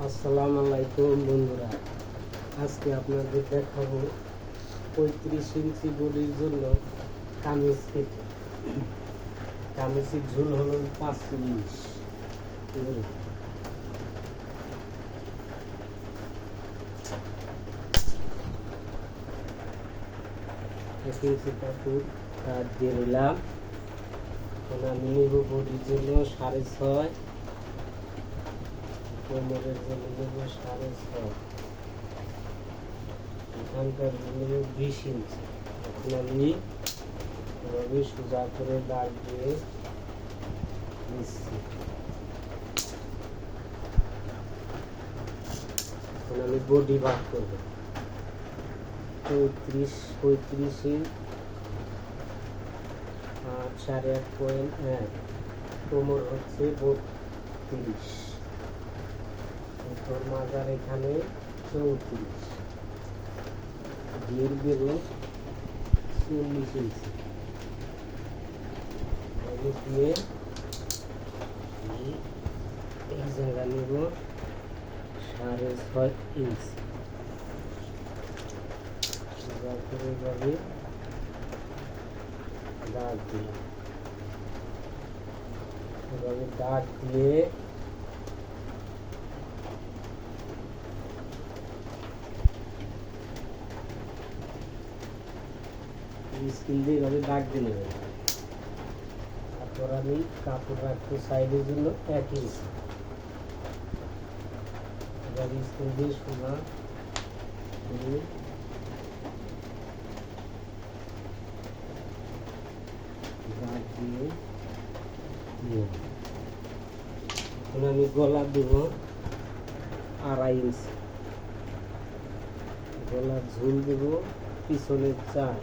আসসালামু আলাইকুম বন্ধুরা, আজকে আপনাদের দেখাবো 35 ইঞ্চি বডির জন্য কামিজ কেটে। কামিজের ঝুল হলো 5 ইঞ্চ। 1 ইঞ্চি কাপড় কাট দিয়ে নিলাম। আমি নেব বডির জন্য 6.5, কোমরের জন্য নেব 6.5, এখানকার জন্য 20 ইঞ্চি। এখন আমি এভাবে সোজা করে দাগ দিয়ে নিচ্ছি। এখন আমি বডি ভাগ করবো 35 8.1, কোমর হচ্ছে 32, তোর মাজার এখানে 34, ঘির বেরো 40 ইঞ্চি। দিয়ে এই জায়গা নেব 6.5 ইঞ্চি। এইভাবে দাগ দিলাম। এভাবে দাগ দিয়ে স্কিল দিয়ে এভাবে দাগ দিয়ে নেবেন। তারপর আমি কাপড় রাখবো সাইডের জন্য 1 ইঞ্চি। এভাবে স্কিল দিয়ে সোজা করে দাগ দিয়ে নিয়ে এখন আমি গলা দেব 2.5 ইঞ্চি। গলার ঝুল দেব পিছনে 4।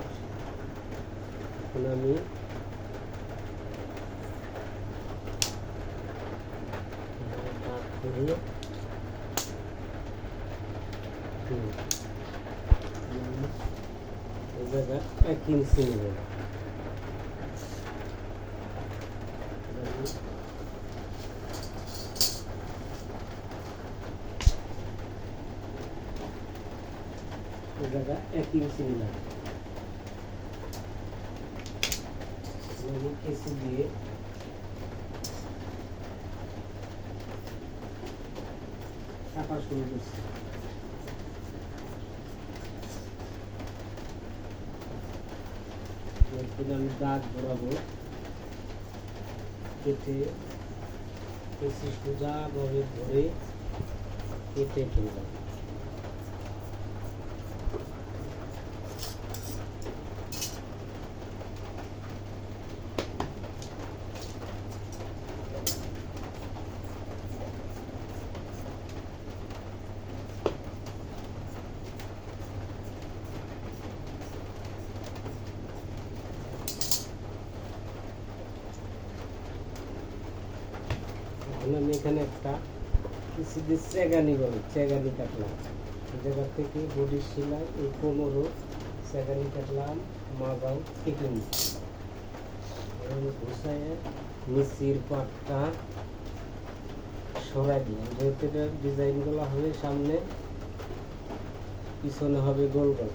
এখন আমি দাগ করে এই জায়গা 1 ইঞ্চি নেব। এই জায়গা 1 ইঞ্চি নিলাম। কেসি দিয়ে কাটা শুরু করছি। এরপরে আমি দাগ বরাবর কেটে কেসি সোজাভাবে ধরে কেটে ফেললাম। আমি এখানে একটা চেগানি বলে চেগানি কাটলাম। এই জায়গা থেকে বডি সেলাই এই কোমরও চেগানি কাটলাম, মাজাও কেটে নিচ্ছি। ঘুষায় নিচির পাটটা সরাই দিলাম। যেহেতু এটার ডিজাইনগুলো হবে সামনে, পিছনে হবে গোল গোল।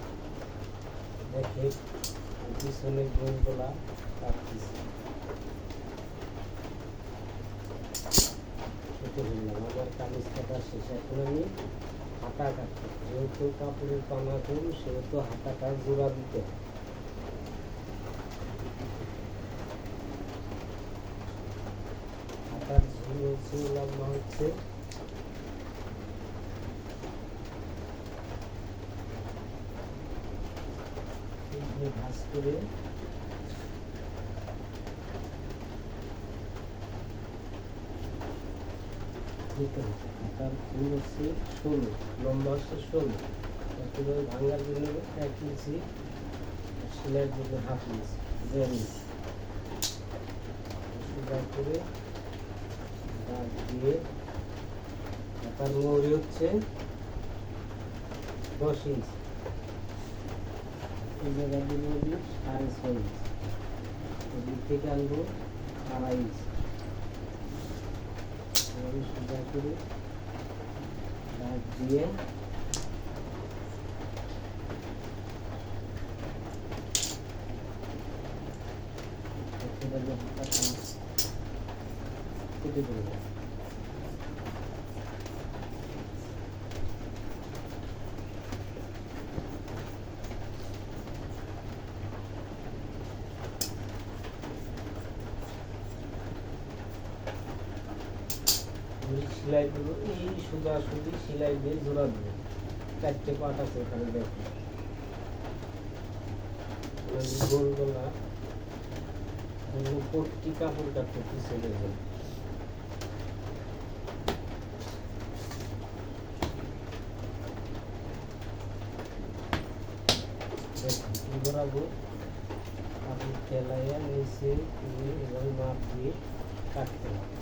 দেখে পিছনে গোল গোলা কাটতেছি। আমার কামিজ কাটার শেষ। এখন আমি হাতা কাটবো। যেহেতু কাপড়ের পানা কম, সেহেতু হাতাটা জোড়া দিতে হবে। হাতার ঝুল হচ্ছে লম্বা হচ্ছে 16 ভাঁজ করে নিতে হবে। হাতার ঝুল হচ্ছে 16, লম্বা হচ্ছে 16। একেবারে ভাঙার জন্য 1 ইঞ্চি, সেলাইয়ের জন্য 1/2 ইঞ্চি, 1.5 ইঞ্চি। সোজা করে দাগ দিয়ে হাতার মৌরি হচ্ছে 10 ইঞ্চি। এই জায়গা দিয়ে 6.5 ইঞ্চি। এদিক থেকে আনবো 2.5 ইঞ্চি। সোজা করে দিয়ে কেটে দেবো। সেলাই দেবো, এই সোজাসুজি সেলাই দিয়ে জোড়া দেবো। 4টে পার্ট আছে এখানে, দেখো গোল গলা উপরটি কাপড় কাটতে পিছিয়ে দেবেন। ঘোরাবো, কাপড় ফেলাইয়া নিচে এবং মাপ দিয়ে কাটতে হবে।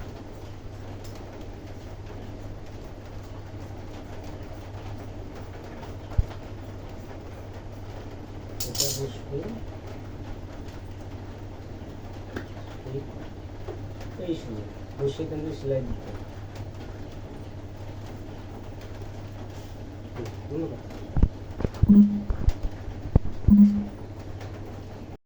এটা বসবে এই সময়, বসে কিন্তু সেলাই দিতে হবে। ধন্যবাদ।